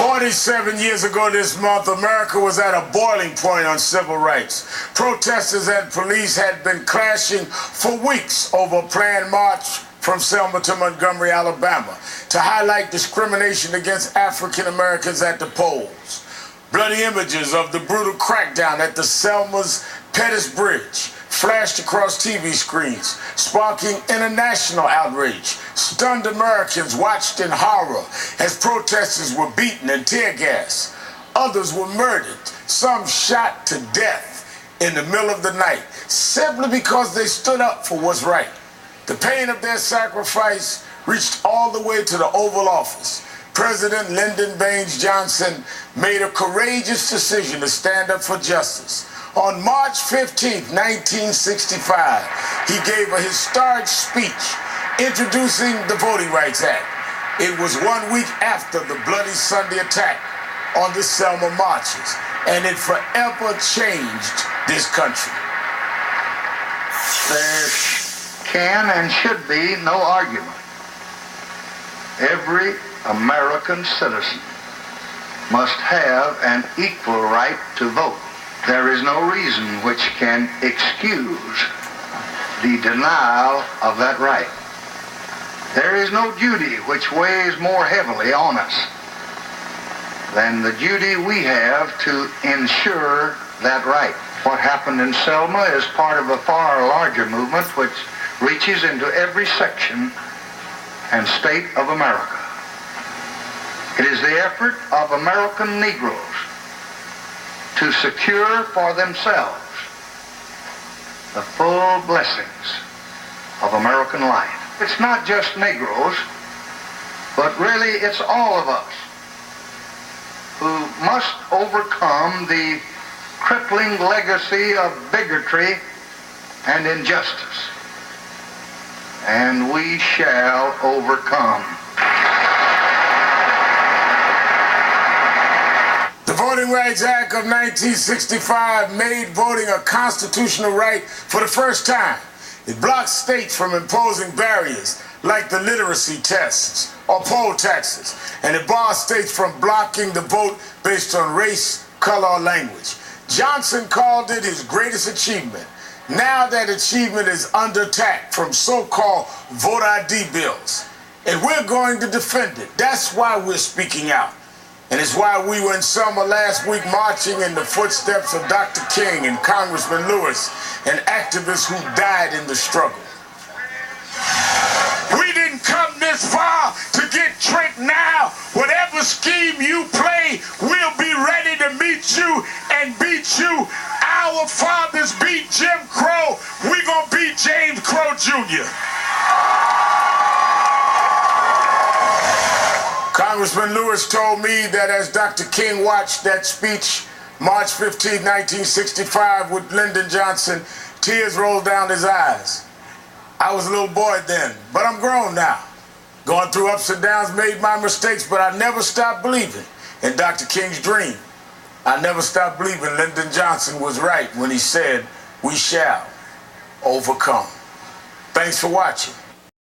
47 years ago this month, America was at a boiling point on civil rights. Protesters and police had been clashing for weeks over a planned march from Selma to Montgomery, Alabama, to highlight discrimination against African Americans at the polls. Bloody images of the brutal crackdown at the Selma's Pettus Bridge flashed across TV screens, sparking international outrage. Stunned Americans watched in horror as protesters were beaten and tear gassed. Others were murdered, some shot to death in the middle of the night, simply because they stood up for what's right. The pain of their sacrifice reached all the way to the Oval Office. President Lyndon Baines Johnson made a courageous decision to stand up for justice. On March 15, 1965, he gave a historic speech introducing the Voting Rights Act. It was 1 week after the Bloody Sunday attack on the Selma marches, and it forever changed this country. There can and should be no argument. Every American citizen must have an equal right to vote. There is no reason which can excuse the denial of that right. There is no duty which weighs more heavily on us than the duty we have to ensure that right. What happened in Selma is part of a far larger movement which reaches into every section and state of America. It is the effort of American Negroes to secure for themselves the full blessings of American life. It's not just Negroes, but really it's all of us who must overcome the crippling legacy of bigotry and injustice. And we shall overcome. The Voting Rights Act of 1965 made voting a constitutional right for the first time. It blocked states from imposing barriers like the literacy tests or poll taxes, and it barred states from blocking the vote based on race, color, or language. Johnson called it his greatest achievement. Now that achievement is under attack from so-called vote ID bills, and we're going to defend it. That's why we're speaking out. And it's why we were in Selma last week marching in the footsteps of Dr. King and Congressman Lewis and activists who died in the struggle. We didn't come this far to get tricked now. Whatever scheme you play, we'll be ready to meet you and beat you. Our fathers beat Jim Crow. We're going to beat James Crow Jr. Congressman Lewis told me that as Dr. King watched that speech, March 15, 1965, with Lyndon Johnson, tears rolled down his eyes. I was a little boy then, but I'm grown now. Going through ups and downs, made my mistakes, but I never stopped believing in Dr. King's dream. I never stopped believing Lyndon Johnson was right when he said, we shall overcome. Thanks for watching.